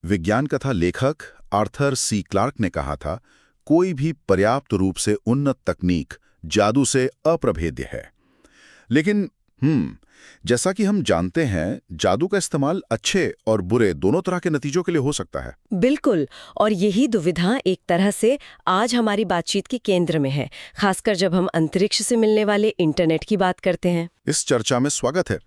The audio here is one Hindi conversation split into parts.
विज्ञान कथा लेखक आर्थर सी क्लार्क ने कहा था, कोई भी पर्याप्त रूप से उन्नत तकनीक जादू से अप्रभेद्य है। लेकिन जैसा कि हम जानते हैं, जादू का इस्तेमाल अच्छे और बुरे दोनों तरह के नतीजों के लिए हो सकता है। बिल्कुल, और यही दुविधा एक तरह से आज हमारी बातचीत के केंद्र में है, खासकर जब हम अंतरिक्ष से मिलने वाले इंटरनेट की बात करते हैं। इस चर्चा में स्वागत है।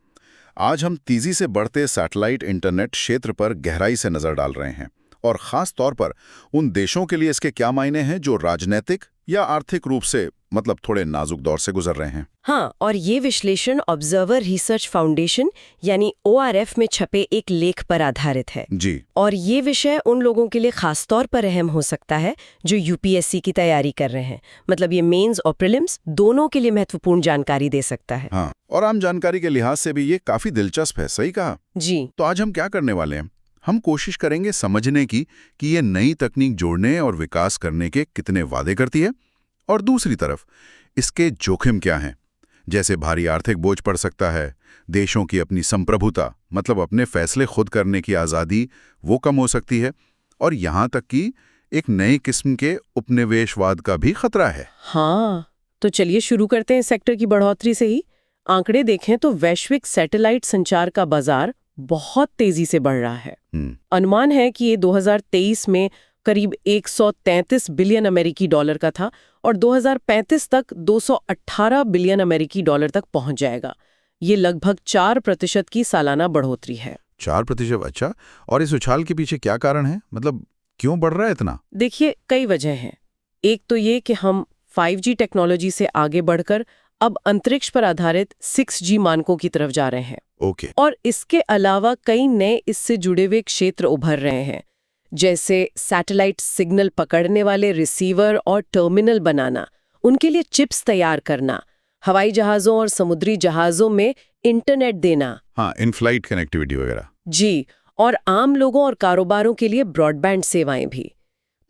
आज हम तेजी से बढ़ते सैटेलाइट इंटरनेट क्षेत्र पर गहराई से नजर डाल रहे हैं, और खास तौर पर उन देशों के लिए इसके क्या मायने हैं जो राजनीतिक या आर्थिक रूप से थोड़े नाजुक दौर से गुजर रहे हैं। हाँ, और ये विश्लेषण ऑब्जर्वर रिसर्च फाउंडेशन यानी ORF में छपे एक लेख पर आधारित है जी। और ये विषय उन लोगों के लिए खास तौर पर अहम हो सकता है जो UPSC की तैयारी कर रहे हैं। मतलब ये मेंस और प्रीलिम्स दोनों के लिए महत्वपूर्ण जानकारी दे सकता है। हाँ, और आम जानकारी के लिहाज से भी ये काफी दिलचस्प है। सही कहा जी। तो आज हम क्या करने वाले हैं? हम कोशिश करेंगे समझने की कि ये नई तकनीक जोड़ने और विकास करने के कितने वादे करती है, और दूसरी तरफ इसके जोखिम क्या हैं। जैसे भारी आर्थिक बोझ पड़ सकता है, देशों की अपनी संप्रभुता अपने फैसले खुद करने की आज़ादी वो कम हो सकती है, और यहाँ तक कि एक नई किस्म के उपनिवेशवाद का भी खतरा है। हाँ, तो चलिए शुरू करते हैं सेक्टर की बढ़ोतरी से ही। आंकड़े देखें तो वैश्विक सैटेलाइट संचार का बाजार बहुत तेजी से बढ़ रहा है। अनुमान है कि ये 2023 में करीब 133 बिलियन अमेरिकी डॉलर का था और 2035 तक 218 बिलियन अमेरिकी डॉलर तक पहुंच जाएगा। ये लगभग 4% की सालाना बढ़ोतरी है। 4%? अच्छा। और इस उछाल के पीछे क्या कारण है? क्यों बढ़ रहा है इतना? देखिए, कई वजह हैं। एक तो ये कि हम 5G टेक्नोलॉजी से आगे बढ़कर अब अंतरिक्ष पर आधारित 6G मानकों की तरफ जा रहे हैं। ओके। और इसके अलावा कई नए इससे जुड़े हुए क्षेत्र उभर रहे हैं, जैसे सैटेलाइट सिग्नल पकड़ने वाले रिसीवर और टर्मिनल बनाना, उनके लिए चिप्स तैयार करना, हवाई जहाज़ों और समुद्री जहाज़ों में इंटरनेट देना। हाँ, इन फ्लाइट कनेक्टिविटी वगैरह। जी, और आम लोगों और कारोबारों के लिए ब्रॉडबैंड सेवाएं भी।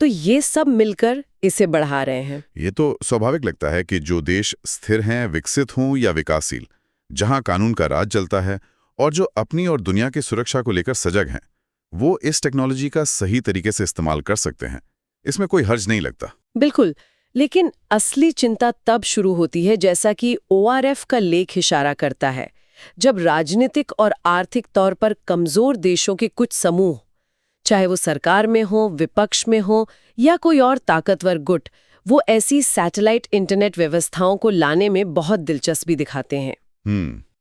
तो ये सब मिलकर इसे बढ़ा रहे हैं। ये तो स्वाभाविक लगता है कि जो देश स्थिर हैं, विकसित हों या विकासशील, जहां कानून का राज चलता है और जो अपनी और दुनिया की सुरक्षा को लेकर सजग हैं, वो इस टेक्नोलॉजी का सही तरीके से इस्तेमाल कर सकते हैं। इसमें कोई हर्ज नहीं लगता। बिल्कुल, लेकिन असली चिंता तब शुरू होती है, जैसा कि ORF का लेख इशारा करता है, जब राजनीतिक और आर्थिक तौर पर कमजोर देशों के कुछ समूह, चाहे वो सरकार में हो, विपक्ष में हो या कोई और ताकतवर गुट, वो ऐसी सैटेलाइट इंटरनेट व्यवस्थाओं को लाने में बहुत दिलचस्पी दिखाते हैं।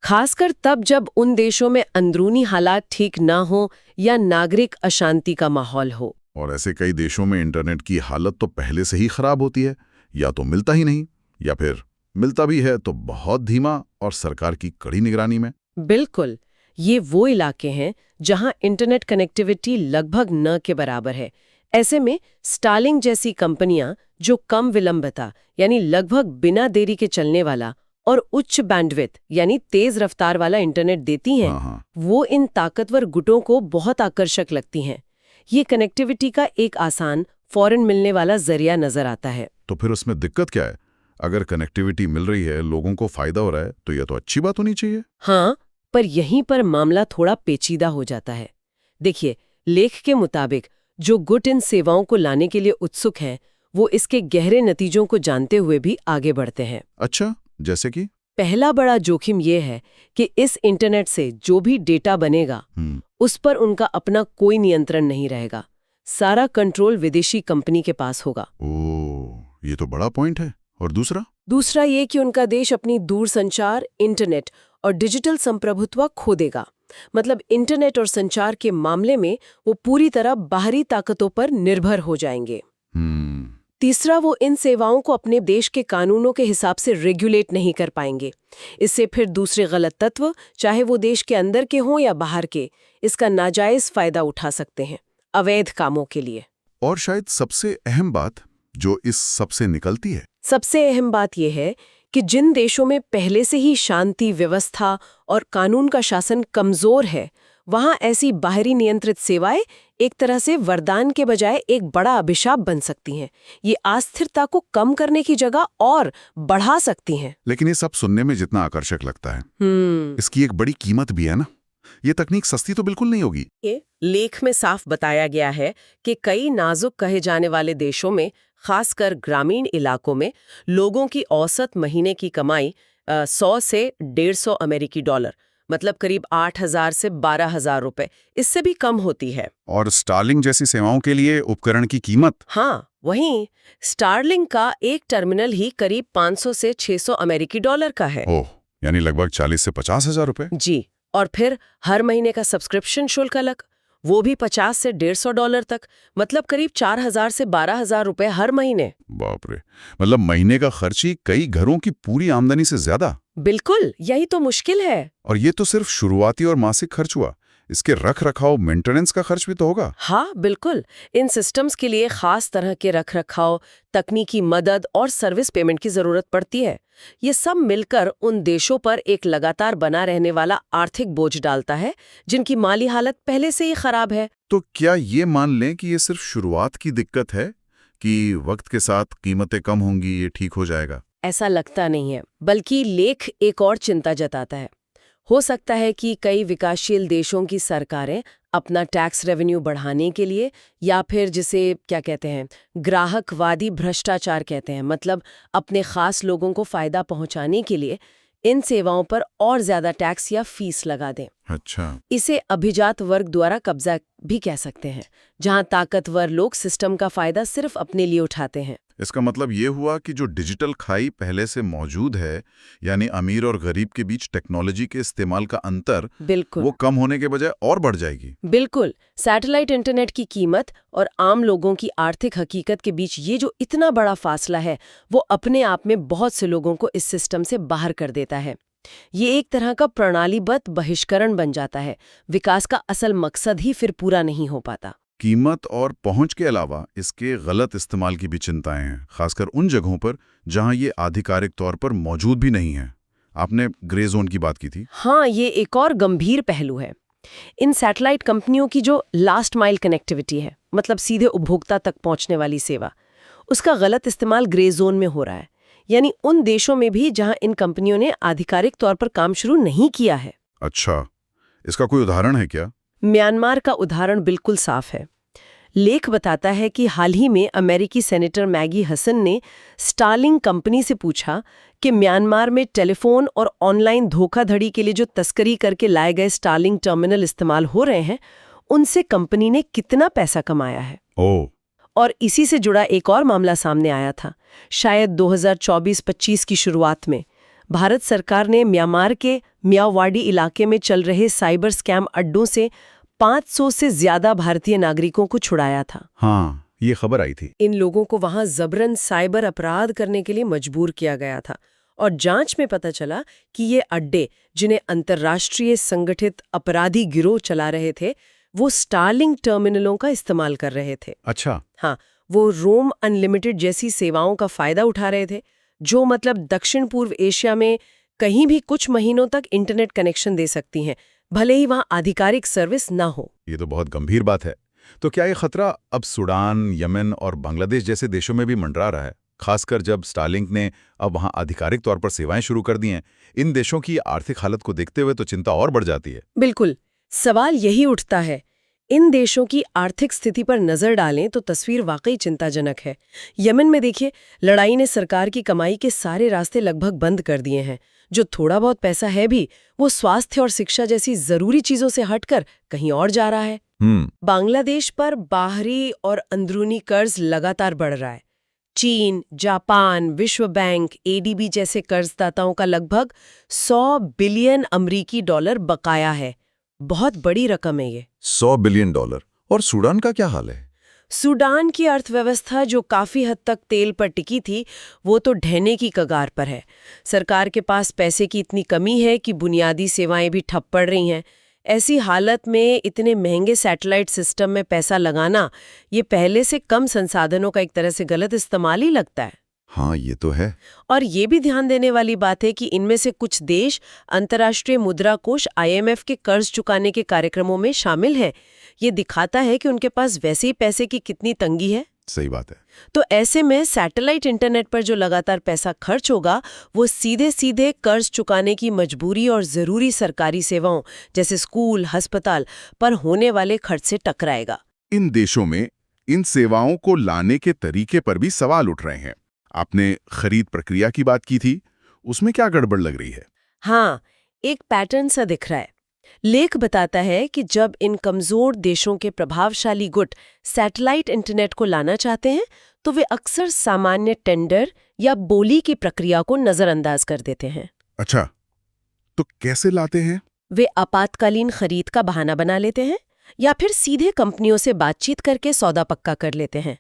खासकर तब जब उन देशों में अंदरूनी हालात ठीक ना हो या नागरिक अशांति का माहौल हो। और ऐसे कई देशों में इंटरनेट की हालत तो पहले से ही खराब होती है, या तो मिलता ही नहीं, या फिर मिलता भी है तो बहुत धीमा और सरकार की कड़ी निगरानी में। बिल्कुल, ये वो इलाके हैं जहां इंटरनेट कनेक्टिविटी लगभग न के बराबर है। ऐसे में स्टारलिंक जैसी कंपनियां जो कम विलंबता यानी लगभग बिना देरी के चलने वाला और उच्च बैंडविड्थ यानी तेज रफ्तार वाला इंटरनेट देती हैं, वो इन ताकतवर गुटों को बहुत आकर्षक लगती हैं। ये कनेक्टिविटी का एक आसान, फौरन मिलने वाला जरिया नजर आता है। तो फिर उसमें दिक्कत क्या है? अगर कनेक्टिविटी मिल रही है, लोगों को फायदा हो रहा है, तो यह तो अच्छी बात होनी चाहिए। हाँ, पर यहीं पर मामला थोड़ा पेचीदा हो जाता है। देखिए, लेख के मुताबिक जो गुट इन सेवाओं को लाने के लिए उत्सुक हैं, वो इसके गहरे नतीजों को जानते हुए भी आगे बढ़ते हैं। अच्छा, जैसे कि? पहला बड़ा जोखिम ये है कि इस इंटरनेट से जो भी डेटा बनेगा, उस पर उनका अपना कोई नियंत्रण नहीं रहेगा। सारा कंट्रोल विदेशी कंपनी के पास होगा। ओह, ये तो बड़ा पॉइंट है। और दूसरा ये कि उनका देश अपनी दूरसंचार, इंटरनेट और डिजिटल संप्रभुत्व खो देगा। मतलब इंटरनेट और संचार के मामले में वो पूरी तरह बाहरी ताकतों पर निर्भर हो जाएंगे। तीसरा, वो इन सेवाओं को अपने देश के कानूनों के हिसाब से रेगुलेट नहीं कर पाएंगे। इससे फिर दूसरे गलत तत्व, चाहे वो देश के अंदर के हों या बाहर के, इसका नाजायज फायदा उठा सकते हैं अवैध कामों के लिए। और शायद सबसे अहम बात जो इस सबसे निकलती है, सबसे अहम बात यह है कि जिन देशों में पहले से ही शांति, व्यवस्था और कानून का शासन कमजोर है, वहां ऐसी बाहरी नियंत्रित सेवाएं एक तरह से वरदान के बजाय एक बड़ा अभिशाप बन सकती हैं। ये अस्थिरता को कम करने की जगह और बढ़ा सकती हैं। लेकिन ये सब सुनने में जितना आकर्षक लगता है, इसकी एक बड़ी कीमत भी है ना। ये तकनीक सस्ती तो बिल्कुल नहीं होगी। ये लेख में साफ बताया गया है कि कई नाजुक कहे जाने वाले देशों में, खासकर ग्रामीण इलाकों में, लोगों की औसत महीने की कमाई 100 से 150 अमेरिकी डॉलर, मतलब करीब 8,000 से 12,000 रुपए, इससे भी कम होती है। और स्टारलिंक जैसी सेवाओं के लिए उपकरण की कीमत? हाँ, वहीं स्टारलिंक का एक टर्मिनल ही करीब 500 से 600 अमेरिकी डॉलर का है। ओह, यानी लगभग 40 से 50,000 रुपए। जी, और फिर हर महीने का सब्सक्रिप्शन शुल्क अलग, वो भी 50 से 150 डॉलर तक, मतलब करीब 4,000 से 12,000 रुपए हर महीने। बाप रे, मतलब महीने का खर्च ही कई घरों की पूरी आमदनी से ज्यादा। बिल्कुल, यही तो मुश्किल है। और ये तो सिर्फ शुरुआती और मासिक खर्च हुआ, इसके रख रखाव मेंटेनेंस का खर्च भी तो होगा। हाँ, बिल्कुल। इन सिस्टम्स के लिए खास तरह के रख रखाव, तकनीकी मदद और सर्विस पेमेंट की जरूरत पड़ती है। ये सब मिलकर उन देशों पर एक लगातार बना रहने वाला आर्थिक बोझ डालता है, जिनकी माली हालत पहले से ही खराब है। तो क्या ये मान लें कि ये सिर्फ शुरुआत की दिक्कत है, कि वक्त के साथ कीमतें कम होंगी, ये ठीक हो जाएगा? ऐसा लगता नहीं है, बल्कि लेख एक और चिंता जताता है। हो सकता है कि कई विकासशील देशों की सरकारें अपना टैक्स रेवेन्यू बढ़ाने के लिए, या फिर जिसे क्या कहते हैं, ग्राहकवादी भ्रष्टाचार कहते हैं, मतलब अपने खास लोगों को फायदा पहुंचाने के लिए इन सेवाओं पर और ज्यादा टैक्स या फीस लगा दें। अच्छा। इसे अभिजात वर्ग द्वारा कब्जा भी कह सकते हैं, जहां ताकतवर लोग सिस्टम का फायदा सिर्फ अपने लिए उठाते हैं। इसका मतलब ये हुआ कि जो डिजिटल खाई पहले से मौजूद है, यानी अमीर और गरीब के बीच टेक्नोलॉजी के इस्तेमाल का अंतर, बिल्कुल, वो कम होने के बजाय और बढ़ जाएगी। बिल्कुल। सैटेलाइट इंटरनेट की कीमत और आम लोगों की आर्थिक हकीकत के बीच ये जो इतना बड़ा फासला है, वो अपने आप में बहुत से लोगों को इस सिस्टम से बाहर कर देता है। ये एक तरह का प्रणालीबद्ध बहिष्करण बन जाता है। विकास का असल मकसद ही फिर पूरा नहीं हो पाता। कीमत और पहुंच के अलावा इसके गलत इस्तेमाल की भी चिंताएं हैं, खासकर उन जगहों पर जहां ये आधिकारिक तौर पर मौजूद भी नहीं है। आपने ग्रे जोन की बात की थी। हाँ, ये एक और गंभीर पहलू है। इन सैटेलाइट कंपनियों की जो लास्ट माइल कनेक्टिविटी है, मतलब सीधे उपभोक्ता तक पहुंचने वाली सेवा, उसका गलत इस्तेमाल ग्रे जोन में हो रहा है। यानी उन देशों में भी जहां इन कंपनियों ने आधिकारिक तौर पर काम शुरू नहीं किया है। अच्छा, इसका कोई उदाहरण है क्या? म्यांमार का उदाहरण बिल्कुल साफ है। लेख बताता है कि हाल ही में अमेरिकी सेनेटर मैगी हसन ने स्टारलिंक कंपनी से पूछा कि म्यांमार में टेलीफोन और ऑनलाइन धोखाधड़ी के लिए जो तस्करी करके लाए गए स्टारलिंक टर्मिनल इस्तेमाल हो रहे हैं, उनसे कंपनी ने कितना पैसा कमाया है। ओह, और इसी से जुड़ा एक और मामला सामने आया था, शायद 2024-25 की शुरुआत में। भारत सरकार ने म्यांमार के मियावाड़ी इलाके में चल रहे साइबर स्कैम अड्डों से 500 से ज्यादा भारतीय नागरिकों को छुड़ाया था। हाँ, ये खबर आई थी। इन लोगों को वहां जबरन साइबर अपराध करने के लिए मजबूर किया गया था, और जांच में पता चला कि ये अड्डे, जिन्हें अंतर्राष्ट्रीय संगठित अपराधी गिरोह चला रहे थे, वो स्टारलिंक टर्मिनलों का इस्तेमाल कर रहे थे। अच्छा। हाँ, वो रोम अनलिमिटेड जैसी सेवाओं का फायदा उठा रहे थे, जो मतलब दक्षिण पूर्व एशिया में कहीं भी कुछ महीनों तक इंटरनेट कनेक्शन दे सकती हैं, भले ही वहां आधिकारिक सर्विस ना हो। ये तो बहुत गंभीर बात है। तो क्या ये खतरा अब सूडान, यमन और बांग्लादेश जैसे देशों में भी मंडरा रहा है, खासकर जब स्टारलिंक ने अब वहां आधिकारिक तौर पर सेवाएं शुरू कर दी हैं? इन देशों की आर्थिक हालत को देखते हुए तो चिंता और बढ़ जाती है। बिल्कुल, सवाल यही उठता है। इन देशों की आर्थिक स्थिति पर नजर डालें तो तस्वीर वाकई चिंताजनक है। यमन में देखिए, लड़ाई ने सरकार की कमाई के सारे रास्ते लगभग बंद कर दिए हैं। जो थोड़ा बहुत पैसा है भी, वो स्वास्थ्य और शिक्षा जैसी जरूरी चीजों से हटकर कहीं और जा रहा है। बांग्लादेश पर बाहरी और अंदरूनी कर्ज लगातार बढ़ रहा है। चीन, जापान, विश्व बैंक, एडीबी जैसे कर्जदाताओं का लगभग 100 बिलियन अमरीकी डॉलर बकाया है। बहुत बड़ी रकम है ये। 100 बिलियन डॉलर। और सूडान का क्या हाल है? सूडान की अर्थव्यवस्था, जो काफी हद तक तेल पर टिकी थी, वो तो ढहने की कगार पर है। सरकार के पास पैसे की इतनी कमी है कि बुनियादी सेवाएं भी ठप पड़ रही हैं। ऐसी हालत में इतने महंगे सैटेलाइट सिस्टम में पैसा लगाना, ये पहले से कम संसाधनों का एक तरह से गलत इस्तेमाल ही लगता है। हाँ, ये तो है। और ये भी ध्यान देने वाली बात है कि इनमें से कुछ देश अंतर्राष्ट्रीय मुद्रा कोष IMF के कर्ज चुकाने के कार्यक्रमों में शामिल हैं। ये दिखाता है कि उनके पास वैसे ही पैसे की कितनी तंगी है। सही बात है। तो ऐसे में सैटेलाइट इंटरनेट पर जो लगातार पैसा खर्च होगा वो सीधे सीधे कर्ज चुकाने की मजबूरी और ज़रूरी सरकारी सेवाओं जैसे स्कूल, अस्पताल पर होने वाले खर्च से टकराएगा। इन देशों में इन सेवाओं को लाने के तरीके पर भी सवाल उठ रहे हैं। आपने खरीद प्रक्रिया की बात की थी, उसमें क्या गड़बड़ लग रही है? हाँ, एक पैटर्न सा दिख रहा है। लेख बताता है कि जब इन कमजोर देशों के प्रभावशाली गुट सैटेलाइट इंटरनेट को लाना चाहते हैं तो वे अक्सर सामान्य टेंडर या बोली की प्रक्रिया को नजरअंदाज कर देते हैं। अच्छा, तो कैसे लाते हैं? वे आपातकालीन खरीद का बहाना बना लेते हैं या फिर सीधे कंपनियों से बातचीत करके सौदा पक्का कर लेते हैं।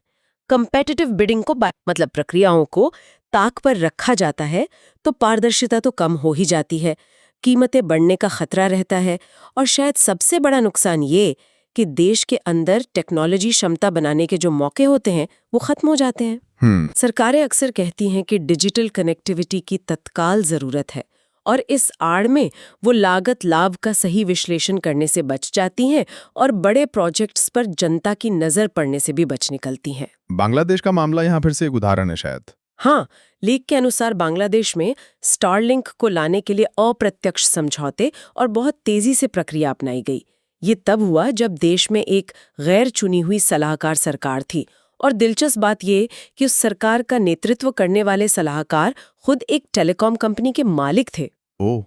कंपेटिटिव बिडिंग को मतलब प्रक्रियाओं को ताक पर रखा जाता है तो पारदर्शिता तो कम हो ही जाती है, कीमतें बढ़ने का खतरा रहता है और शायद सबसे बड़ा नुकसान ये कि देश के अंदर टेक्नोलॉजी क्षमता बनाने के जो मौके होते हैं वो खत्म हो जाते हैं। सरकारें अक्सर कहती हैं कि डिजिटल कनेक्टिविटी की तत्काल जरूरत है और इस आड़ में वो लागत लाभ का सही विश्लेषण करने से बच जाती हैं और बड़े प्रोजेक्ट्स पर जनता की नजर पड़ने से भी बच निकलती हैं। बांग्लादेश का मामला यहाँ फिर से एक उदाहरण है शायद। हाँ, लेख के अनुसार बांग्लादेश में स्टारलिंक को लाने के लिए अप्रत्यक्ष समझौते और बहुत तेजी से प्रक्रिया अपनाई गई। ये तब हुआ जब देश में एक गैर चुनी हुई सलाहकार सरकार थी और दिलचस्प बात ये कि उस सरकार का नेतृत्व करने वाले सलाहकार खुद एक टेलीकॉम कंपनी के मालिक थे। ओह,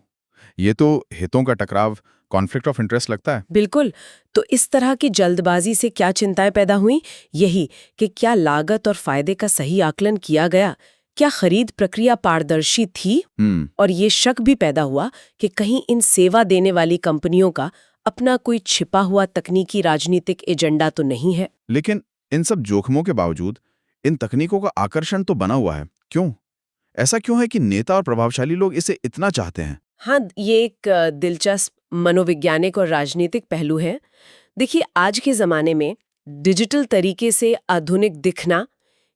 ये तो हितों का टकराव, कॉन्फ्लिक्ट ऑफ इंटरेस्ट लगता है। बिल्कुल। तो इस तरह की जल्दबाजी से क्या चिंताएं पैदा हुई? यही कि क्या लागत और फायदे का सही आकलन किया गया, क्या खरीद प्रक्रिया पारदर्शी थी? और ये शक भी पैदा हुआ कि कहीं इन सेवा देने वाली कंपनियों का अपना कोई छिपा हुआ तकनीकी राजनीतिक एजेंडा तो नहीं है। लेकिन इन सब जोखिमों के बावजूद इन तकनीकों का आकर्षण तो बना हुआ है। क्यों? ऐसा क्यों है कि नेता और प्रभावशाली लोग इसे इतना चाहते हैं? हाँ, ये एक दिलचस्प मनोवैज्ञानिक और राजनीतिक पहलू है। देखिए, आज के ज़माने में डिजिटल तरीके से आधुनिक दिखना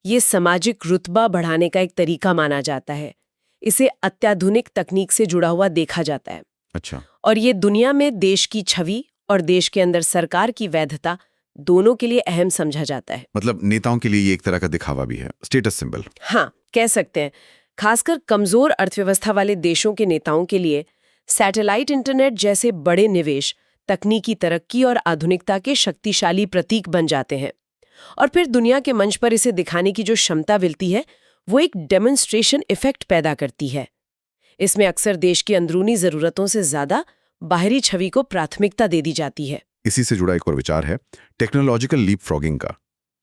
ये सामाजिक रुतबा बढ़ाने का एक तरीका माना जाता है। इसे अत्याधुनिक तकनीक से जुड़ा हुआ देखा जाता है। अच्छा। और ये दुनिया में देश की छवि और देश के अंदर सरकार की वैधता दोनों के लिए अहम समझा जाता है। मतलब नेताओं के लिए ये एक तरह का दिखावा भी है, स्टेटस सिंबल। हाँ, कह सकते हैं। खासकर कमजोर अर्थव्यवस्था वाले देशों के नेताओं के लिए सैटेलाइट इंटरनेट जैसे बड़े निवेश तकनीकी तरक्की और आधुनिकता के शक्तिशाली प्रतीक बन जाते हैं। और फिर दुनिया के मंच पर इसे दिखाने की जो क्षमता मिलती है वो एक डेमोन्स्ट्रेशन इफेक्ट पैदा करती है। इसमें अक्सर देश की अंदरूनी जरूरतों से ज्यादा बाहरी छवि को प्राथमिकता दे दी जाती है। इसी से जुड़ा एक और विचार है टेक्नोलॉजिकल लीप फ्रॉगिंग का।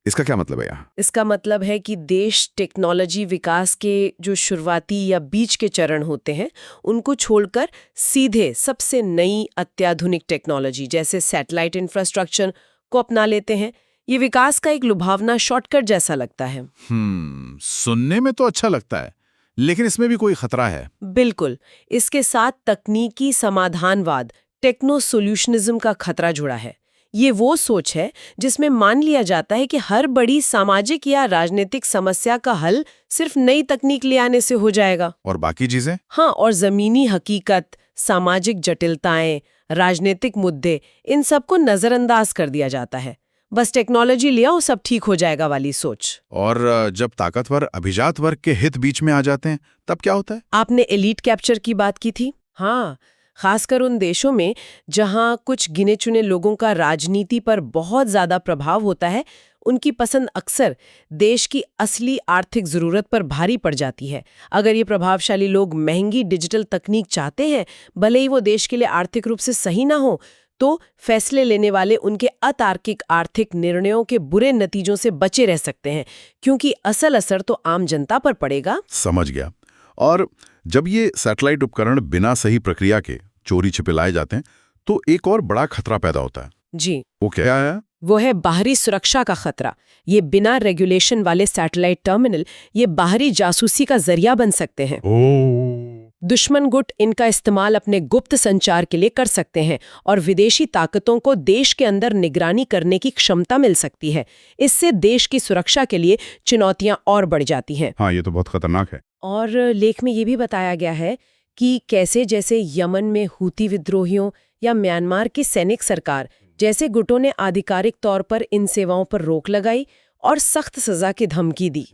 इसका क्या मतलब है यहाँ? इसका मतलब है कि देश टेक्नोलॉजी विकास के जो शुरुआती या बीच के चरण होते हैं उनको छोड़कर सीधे सबसे नई अत्याधुनिक टेक्नोलॉजी जैसे सैटेलाइट इंफ्रास्ट्रक्चर को अपना लेते हैं। ये विकास का एक लुभावना शॉर्टकट जैसा लगता है। सुनने में तो अच्छा लगता है, लेकिन इसमें भी कोई खतरा है। बिल्कुल, इसके साथ तकनीकी समाधानवाद, टेक्नो सोल्यूशनिज्म का खतरा जुड़ा है। ये वो सोच है जिसमें मान लिया जाता है कि हर बड़ी सामाजिक या राजनीतिक समस्या का हल सिर्फ नई तकनीक ले आने से हो जाएगा। और बाकी चीजें? हाँ, और जमीनी हकीकत, सामाजिक जटिलताएं, राजनीतिक मुद्दे, इन सबको नजरअंदाज कर दिया जाता है। बस टेक्नोलॉजी ले आओ, सब ठीक हो जाएगा वाली सोच। और जब ताकतवर अभिजात वर्ग के हित बीच में आ जाते हैं तब क्या होता है? आपने एलीट कैप्चर की बात की थी। हाँ, खासकर उन देशों में जहां कुछ गिने चुने लोगों का राजनीति पर बहुत ज्यादा प्रभाव होता है, उनकी पसंद अक्सर देश की असली आर्थिक जरूरत पर भारी पड़ जाती है। अगर ये प्रभावशाली लोग महंगी डिजिटल तकनीक चाहते हैं, भले ही वो देश के लिए आर्थिक रूप से सही ना हो, तो फैसले लेने वाले उनके अतार्किक आर्थिक निर्णयों के बुरे नतीजों से बचे रह सकते हैं, क्योंकि असल असर तो आम जनता पर पड़ेगा। समझ गया। और जब ये सैटेलाइट उपकरण बिना सही प्रक्रिया के चोरी छिपे लाए जाते हैं तो एक और बड़ा खतरा पैदा होता है। जी, वो क्या है? वो है बाहरी सुरक्षा का खतरा। ये बिना रेगुलेशन वाले सैटेलाइट टर्मिनल ये बाहरी जासूसी का जरिया बन सकते हैं। दुश्मन गुट इनका इस्तेमाल अपने गुप्त संचार के लिए कर सकते हैं और विदेशी ताकतों को देश के अंदर निगरानी करने की क्षमता मिल सकती है। इससे देश की सुरक्षा के लिए चुनौतियां और बढ़ जाती हैं। हाँ, ये तो बहुत खतरनाक है। और लेख में ये भी बताया गया है कि कैसे जैसे यमन में हूती विद्रोहियों या म्यांमार की सैनिक सरकार जैसे गुटों ने आधिकारिक तौर पर इन सेवाओं पर रोक लगाई और सख्त सजा की धमकी दी,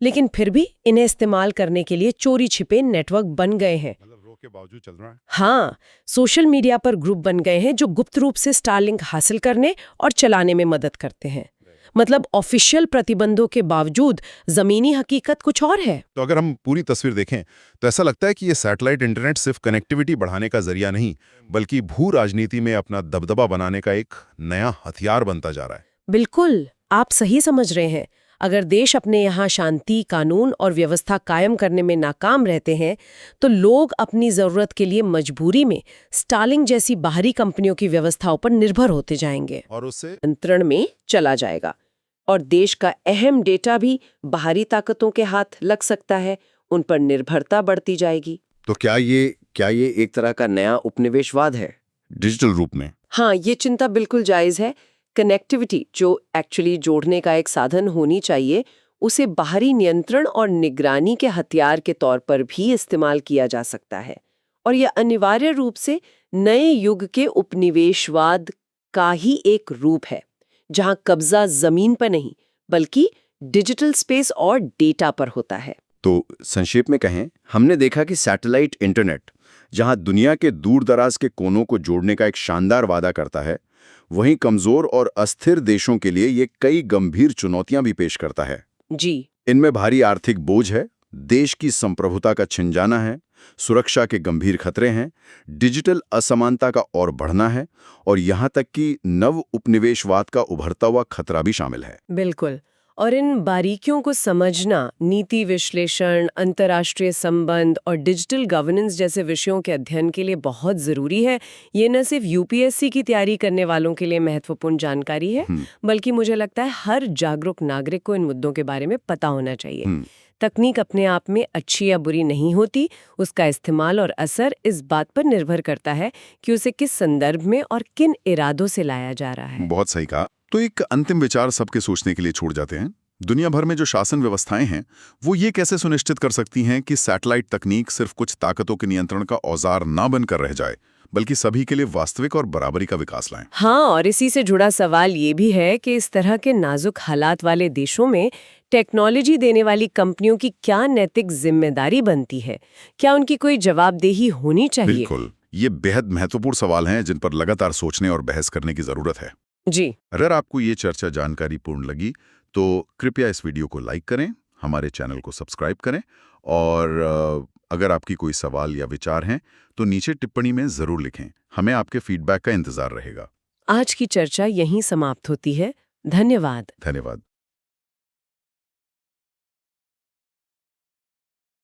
लेकिन फिर भी इन्हें इस्तेमाल करने के लिए चोरी छिपे नेटवर्क बन गए हैं। मतलब रोक के बावजूद चल रहा है। हाँ, सोशल मीडिया पर ग्रुप बन गए हैं जो गुप्त रूप से स्टारलिंक हासिल करने और चलाने में मदद करते हैं। मतलब ऑफिशियल प्रतिबंधों के बावजूद जमीनी हकीकत कुछ और है। तो अगर हम पूरी तस्वीर देखें तो ऐसा लगता है कि ये सैटेलाइट इंटरनेट सिर्फ कनेक्टिविटी बढ़ाने का जरिया नहीं, बल्कि भू राजनीति में अपना दबदबा बनाने का एक नया हथियार बनता जा रहा है। बिल्कुल, आप सही समझ रहे हैं। अगर देश अपने यहाँ शांति, कानून और व्यवस्था कायम करने में नाकाम रहते हैं, तो लोग अपनी जरूरत के लिए मजबूरी में स्टारलिंक जैसी बाहरी कंपनियों की व्यवस्थाओं पर निर्भर होते जाएंगे और उससे नियंत्रण में चला जाएगा और देश का अहम डेटा भी बाहरी ताकतों के हाथ लग सकता है, उन पर निर्भरता बढ़ती जाएगी। तो क्या ये एक तरह का नया उपनिवेशवाद है डिजिटल रूप में? हाँ, ये चिंता बिल्कुल जायज है। कनेक्टिविटी जो एक्चुअली जोड़ने का एक साधन होनी चाहिए, उसे बाहरी नियंत्रण और निगरानी के हथियार के तौर पर भी इस्तेमाल किया जा सकता है। और यह अनिवार्य रूप से नए युग के उपनिवेशवाद का ही एक रूप है, जहां कब्जा जमीन पर नहीं बल्कि डिजिटल स्पेस और डेटा पर होता है। तो संक्षेप में कहें, हमने देखा कि सैटेलाइट इंटरनेट जहां दुनिया के दूर दराज के कोनों को जोड़ने का एक शानदार वादा करता है, वहीं कमजोर और अस्थिर देशों के लिए ये कई गंभीर चुनौतियां भी पेश करता है। जी, इनमें भारी आर्थिक बोझ है, देश की संप्रभुता का छिन जाना है, सुरक्षा के गंभीर खतरे हैं, डिजिटल असमानता का और बढ़ना है, और यहाँ तक कि नव उपनिवेशवाद का उभरता हुआ खतरा भी शामिल है। बिल्कुल। और इन बारीकियों को समझना नीति विश्लेषण, अंतर्राष्ट्रीय संबंध और डिजिटल गवर्नेंस जैसे विषयों के अध्ययन के लिए बहुत ज़रूरी है। ये न सिर्फ यूपीएससी की तैयारी करने वालों के लिए महत्वपूर्ण जानकारी है, बल्कि मुझे लगता है हर जागरूक नागरिक को इन मुद्दों के बारे में पता होना चाहिए। तकनीक अपने आप में अच्छी या बुरी नहीं होती, उसका इस्तेमाल और असर इस बात पर निर्भर करता है कि उसे किस संदर्भ में और किन इरादों से लाया जा रहा है। बहुत सही कहा। तो एक अंतिम विचार सबके सोचने के लिए छोड़ जाते हैं। दुनिया भर में जो शासन व्यवस्थाएं हैं, वो ये कैसे सुनिश्चित कर सकती हैं कि सैटेलाइट तकनीक सिर्फ कुछ ताकतों के नियंत्रण का औजार ना बनकर रह जाए, बल्कि सभी के लिए वास्तविक और बराबरी का विकास लाएं? हाँ, और इसी से जुड़ा सवाल ये भी है कि इस तरह के नाजुक हालात वाले देशों में टेक्नोलॉजी देने वाली कंपनियों की क्या नैतिक जिम्मेदारी बनती है? क्या उनकी कोई जवाबदेही होनी चाहिए? बिल्कुल, ये बेहद महत्वपूर्ण सवाल हैं जिन पर लगातार सोचने और बहस करने की जरूरत है। जी, अगर आपको ये चर्चा जानकारीपूर्ण लगी तो कृपया इस वीडियो को लाइक करें, हमारे चैनल को सब्सक्राइब करें, और अगर आपकी कोई सवाल या विचार हैं तो नीचे टिप्पणी में जरूर लिखें। हमें आपके फीडबैक का इंतजार रहेगा। आज की चर्चा यहीं समाप्त होती है। धन्यवाद। धन्यवाद।